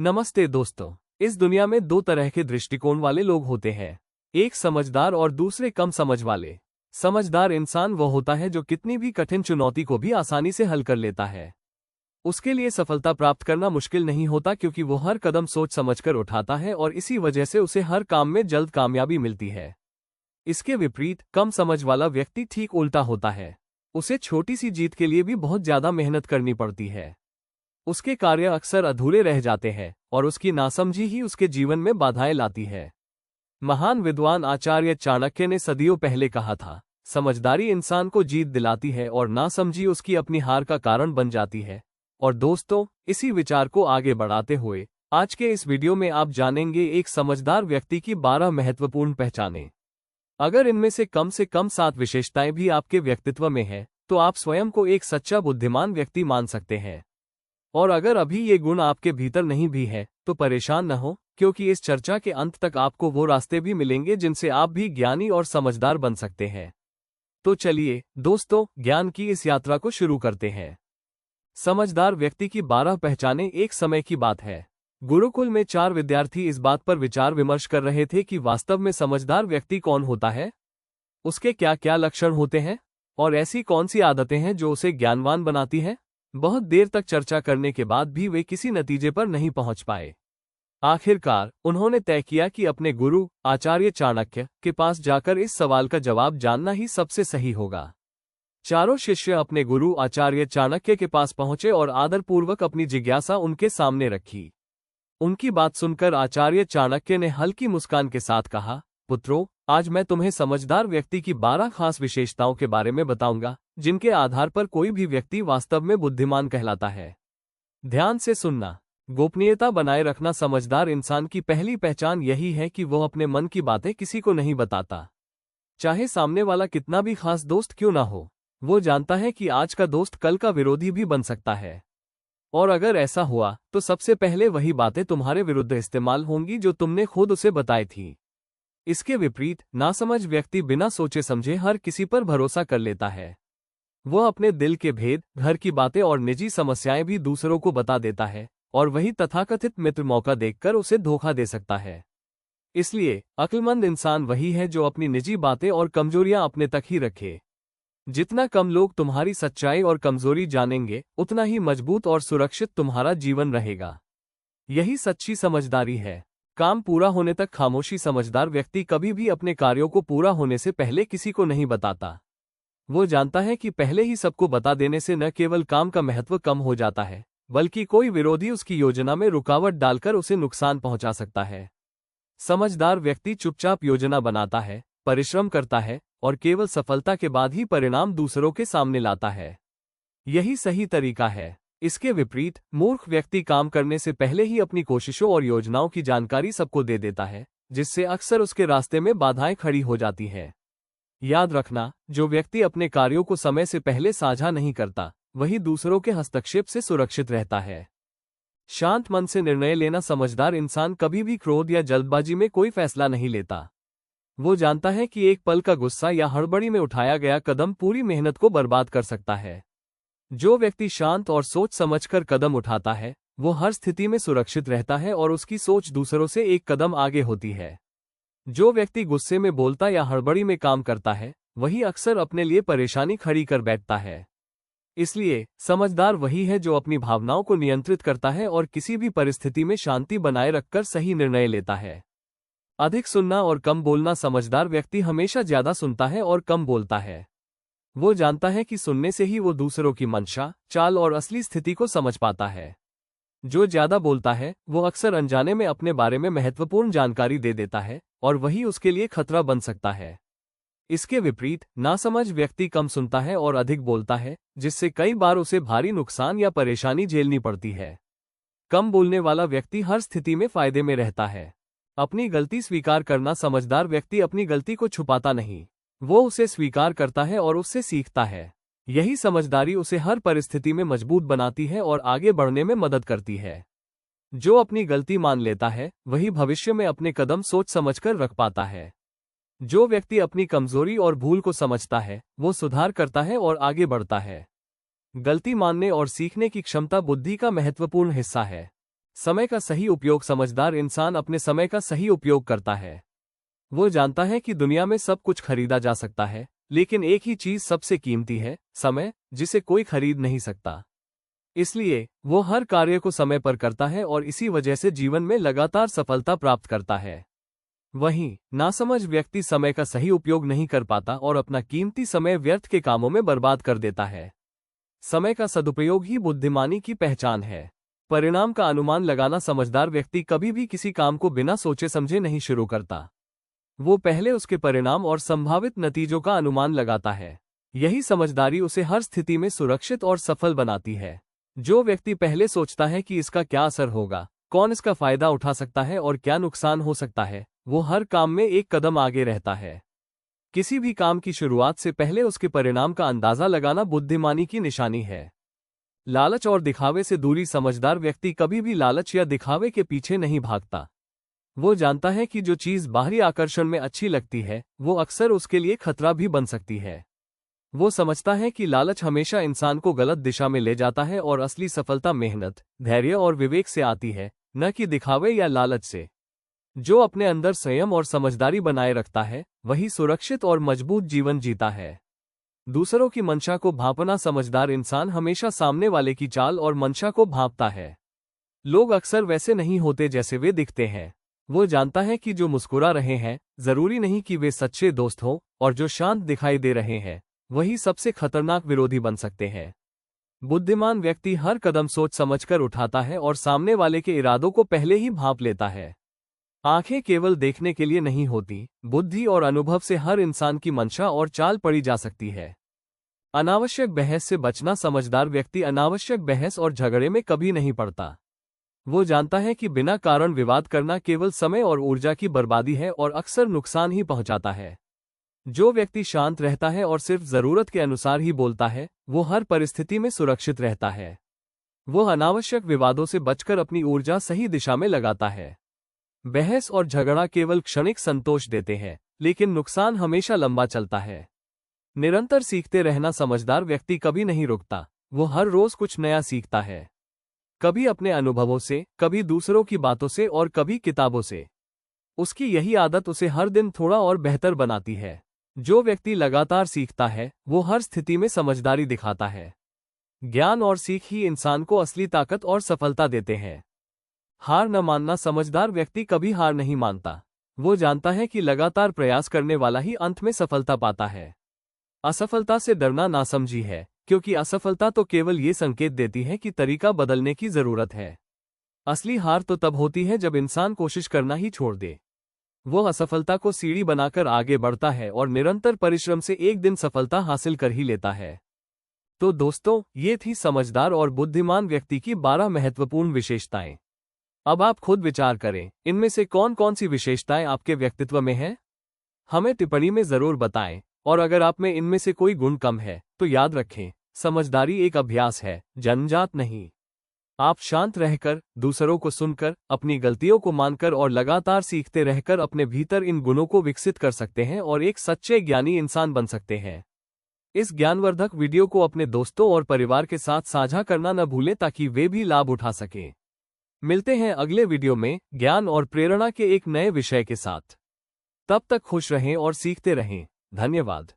नमस्ते दोस्तों। इस दुनिया में दो तरह के दृष्टिकोण वाले लोग होते हैं, एक समझदार और दूसरे कम समझ वाले। समझदार इंसान वो होता है जो कितनी भी कठिन चुनौती को भी आसानी से हल कर लेता है। उसके लिए सफलता प्राप्त करना मुश्किल नहीं होता क्योंकि वो हर कदम सोच समझकर उठाता है और इसी वजह से उसे हर काम में जल्द कामयाबी मिलती है। इसके विपरीत कम समझ वाला व्यक्ति ठीक उल्टा होता है। उसे छोटी सी जीत के लिए भी बहुत ज्यादा मेहनत करनी पड़ती है। उसके कार्य अक्सर अधूरे रह जाते हैं और उसकी नासमझी ही उसके जीवन में बाधाएं लाती है। महान विद्वान आचार्य चाणक्य ने सदियों पहले कहा था, समझदारी इंसान को जीत दिलाती है और नासमझी उसकी अपनी हार का कारण बन जाती है। और दोस्तों, इसी विचार को आगे बढ़ाते हुए आज के इस वीडियो में आप जानेंगे एक समझदार व्यक्ति की 12 महत्वपूर्ण पहचानें। अगर इनमें से कम 7 विशेषताएं भी आपके व्यक्तित्व में हैं, तो आप स्वयं को एक सच्चा बुद्धिमान व्यक्ति मान सकते हैं। और अगर अभी ये गुण आपके भीतर नहीं भी है तो परेशान न हो, क्योंकि इस चर्चा के अंत तक आपको वो रास्ते भी मिलेंगे जिनसे आप भी ज्ञानी और समझदार बन सकते हैं। तो चलिए दोस्तों, ज्ञान की इस यात्रा को शुरू करते हैं। समझदार व्यक्ति की 12 पहचानें। एक समय की बात है, गुरुकुल में 4 विद्यार्थी इस बात पर विचार विमर्श कर रहे थे कि वास्तव में समझदार व्यक्ति कौन होता है, उसके क्या क्या लक्षण होते हैं और ऐसी कौन सी आदतें हैं जो उसे ज्ञानवान बनाती हैं। बहुत देर तक चर्चा करने के बाद भी वे किसी नतीजे पर नहीं पहुंच पाए। आखिरकार उन्होंने तय किया कि अपने गुरु आचार्य चाणक्य के पास जाकर इस सवाल का जवाब जानना ही सबसे सही होगा। चारों शिष्य अपने गुरु आचार्य चाणक्य के पास पहुंचे और आदरपूर्वक अपनी जिज्ञासा उनके सामने रखी। उनकी बात सुनकर आचार्य चाणक्य ने हल्की मुस्कान के साथ कहा, पुत्रों, आज मैं तुम्हें समझदार व्यक्ति की 12 खास विशेषताओं के बारे में बताऊंगा, जिनके आधार पर कोई भी व्यक्ति वास्तव में बुद्धिमान कहलाता है। ध्यान से सुनना। गोपनीयता बनाए रखना। समझदार इंसान की पहली पहचान यही है कि वो अपने मन की बातें किसी को नहीं बताता, चाहे सामने वाला कितना भी खास दोस्त क्यों ना हो। वो जानता है कि आज का दोस्त कल का विरोधी भी बन सकता है, और अगर ऐसा हुआ तो सबसे पहले वही बातें तुम्हारे विरुद्ध इस्तेमाल होंगी जो तुमने खुद उसे बताई थी। इसके विपरीत नासमझ व्यक्ति बिना सोचे समझे हर किसी पर भरोसा कर लेता है। वह अपने दिल के भेद, घर की बातें और निजी समस्याएं भी दूसरों को बता देता है, और वही तथाकथित मित्र मौका देखकर उसे धोखा दे सकता है। इसलिए अक्लमंद इंसान वही है जो अपनी निजी बातें और कमजोरियां अपने तक ही रखे। जितना कम लोग तुम्हारी सच्चाई और कमजोरी जानेंगे, उतना ही मजबूत और सुरक्षित तुम्हारा जीवन रहेगा। यही सच्ची समझदारी है। काम पूरा होने तक खामोशी। समझदार व्यक्ति कभी भी अपने कार्यों को पूरा होने से पहले किसी को नहीं बताता। वो जानता है कि पहले ही सबको बता देने से न केवल काम का महत्व कम हो जाता है, बल्कि कोई विरोधी उसकी योजना में रुकावट डालकर उसे नुकसान पहुंचा सकता है। समझदार व्यक्ति चुपचाप योजना बनाता है, परिश्रम करता है और केवल सफलता के बाद ही परिणाम दूसरों के सामने लाता है। यही सही तरीका है। इसके विपरीत मूर्ख व्यक्ति काम करने से पहले ही अपनी कोशिशों और योजनाओं की जानकारी सबको दे देता है, जिससे अक्सर उसके रास्ते में बाधाएं खड़ी हो जाती हैं। याद रखना, जो व्यक्ति अपने कार्यों को समय से पहले साझा नहीं करता, वही दूसरों के हस्तक्षेप से सुरक्षित रहता है। शांत मन से निर्णय लेना। समझदार इंसान कभी भी क्रोध या जल्दबाजी में कोई फैसला नहीं लेता। वो जानता है कि एक पल का गुस्सा या हड़बड़ी में उठाया गया कदम पूरी मेहनत को बर्बाद कर सकता है। जो व्यक्ति शांत और सोच समझकर कदम उठाता है, वो हर स्थिति में सुरक्षित रहता है और उसकी सोच दूसरों से एक कदम आगे होती है। जो व्यक्ति गुस्से में बोलता या हड़बड़ी में काम करता है, वही अक्सर अपने लिए परेशानी खड़ी कर बैठता है। इसलिए समझदार वही है जो अपनी भावनाओं को नियंत्रित करता है और किसी भी परिस्थिति में शांति बनाए रखकर सही निर्णय लेता है। अधिक सुनना और कम बोलना। समझदार व्यक्ति हमेशा ज्यादा सुनता है और कम बोलता है। वो जानता है कि सुनने से ही वो दूसरों की मंशा, चाल और असली स्थिति को समझ पाता है। जो ज्यादा बोलता है वो अक्सर अनजाने में अपने बारे में महत्वपूर्ण जानकारी दे देता है, और वही उसके लिए खतरा बन सकता है। इसके विपरीत नासमझ व्यक्ति कम सुनता है और अधिक बोलता है, जिससे कई बार उसे भारी नुकसान या परेशानी झेलनी पड़ती है। कम बोलने वाला व्यक्ति हर स्थिति में फायदे में रहता है। अपनी गलती स्वीकार करना। समझदार व्यक्ति अपनी गलती को छुपाता नहीं, वो उसे स्वीकार करता है और उससे सीखता है। यही समझदारी उसे हर परिस्थिति में मजबूत बनाती है और आगे बढ़ने में मदद करती है। जो अपनी गलती मान लेता है, वही भविष्य में अपने कदम सोच समझकर रख पाता है। जो व्यक्ति अपनी कमजोरी और भूल को समझता है, वो सुधार करता है और आगे बढ़ता है। गलती मानने और सीखने की क्षमता बुद्धि का महत्वपूर्ण हिस्सा है। समय का सही उपयोग। समझदार इंसान अपने समय का सही उपयोग करता है। वो जानता है कि दुनिया में सब कुछ खरीदा जा सकता है, लेकिन एक ही चीज सबसे कीमती है, समय, जिसे कोई खरीद नहीं सकता। इसलिए वो हर कार्य को समय पर करता है और इसी वजह से जीवन में लगातार सफलता प्राप्त करता है। वहीं नासमझ व्यक्ति समय का सही उपयोग नहीं कर पाता और अपना कीमती समय व्यर्थ के कामों में बर्बाद कर देता है। समय का सदुपयोग ही बुद्धिमानी की पहचान है। परिणाम का अनुमान लगाना। समझदार व्यक्ति कभी भी किसी काम को बिना सोचे समझे नहीं शुरू करता। वो पहले उसके परिणाम और संभावित नतीजों का अनुमान लगाता है। यही समझदारी उसे हर स्थिति में सुरक्षित और सफल बनाती है। जो व्यक्ति पहले सोचता है कि इसका क्या असर होगा, कौन इसका फायदा उठा सकता है और क्या नुकसान हो सकता है, वो हर काम में एक कदम आगे रहता है। किसी भी काम की शुरुआत से पहले उसके परिणाम का अंदाजा लगाना बुद्धिमानी की निशानी है। लालच और दिखावे से दूरी। समझदार व्यक्ति कभी भी लालच या दिखावे के पीछे नहीं भागता। वो जानता है कि जो चीज बाहरी आकर्षण में अच्छी लगती है, वो अक्सर उसके लिए खतरा भी बन सकती है। वो समझता है कि लालच हमेशा इंसान को गलत दिशा में ले जाता है और असली सफलता मेहनत, धैर्य और विवेक से आती है, न कि दिखावे या लालच से। जो अपने अंदर संयम और समझदारी बनाए रखता है, वही सुरक्षित और मजबूत जीवन जीता है। दूसरों की मंशा को भांपना। समझदार इंसान हमेशा सामने वाले की चाल और मंशा को भांपता है। लोग अक्सर वैसे नहीं होते जैसे वे दिखते हैं। वो जानता है कि जो मुस्कुरा रहे हैं, जरूरी नहीं कि वे सच्चे दोस्त हों, और जो शांत दिखाई दे रहे हैं, वही सबसे खतरनाक विरोधी बन सकते हैं। बुद्धिमान व्यक्ति हर कदम सोच समझकर उठाता है और सामने वाले के इरादों को पहले ही भांप लेता है। आंखें केवल देखने के लिए नहीं होती, बुद्धि और अनुभव से हर इंसान की मंशा और चाल पड़ी जा सकती है। अनावश्यक बहस से बचना। समझदार व्यक्ति अनावश्यक बहस और झगड़े में कभी नहीं पड़ता। वो जानता है कि बिना कारण विवाद करना केवल समय और ऊर्जा की बर्बादी है और अक्सर नुकसान ही पहुंचाता है। जो व्यक्ति शांत रहता है और सिर्फ जरूरत के अनुसार ही बोलता है, वो हर परिस्थिति में सुरक्षित रहता है। वो अनावश्यक विवादों से बचकर अपनी ऊर्जा सही दिशा में लगाता है। बहस और झगड़ा केवल क्षणिक संतोष देते हैं, लेकिन नुकसान हमेशा लंबा चलता है। निरंतर सीखते रहना। समझदार व्यक्ति कभी नहीं रुकता। वो हर रोज कुछ नया सीखता है, कभी अपने अनुभवों से, कभी दूसरों की बातों से और कभी किताबों से। उसकी यही आदत उसे हर दिन थोड़ा और बेहतर बनाती है। जो व्यक्ति लगातार सीखता है, वो हर स्थिति में समझदारी दिखाता है। ज्ञान और सीख ही इंसान को असली ताकत और सफलता देते हैं। हार न मानना। समझदार व्यक्ति कभी हार नहीं मानता। वो जानता है कि लगातार प्रयास करने वाला ही अंत में सफलता पाता है। असफलता से डरना नासमझी है, क्योंकि असफलता तो केवल ये संकेत देती है कि तरीका बदलने की जरूरत है। असली हार तो तब होती है जब इंसान कोशिश करना ही छोड़ दे। वो असफलता को सीढ़ी बनाकर आगे बढ़ता है और निरंतर परिश्रम से एक दिन सफलता हासिल कर ही लेता है। तो दोस्तों, ये थी समझदार और बुद्धिमान व्यक्ति की 12 महत्वपूर्ण विशेषताएं। अब आप खुद विचार करें, इनमें से कौन कौन सी विशेषताएं आपके व्यक्तित्व में हैं? हमें टिप्पणी में जरूर बताएं। और अगर आप में इनमें से कोई गुण कम है, तो याद रखें, समझदारी एक अभ्यास है, जन्मजात नहीं। आप शांत रहकर, दूसरों को सुनकर, अपनी गलतियों को मानकर और लगातार सीखते रहकर अपने भीतर इन गुणों को विकसित कर सकते हैं और एक सच्चे ज्ञानी इंसान बन सकते हैं। इस ज्ञानवर्धक वीडियो को अपने दोस्तों और परिवार के साथ साझा करना न भूलें ताकि वे भी लाभ उठा सकें। मिलते हैं अगले वीडियो में ज्ञान और प्रेरणा के एक नए विषय के साथ। तब तक खुश रहें और सीखते रहें। धन्यवाद।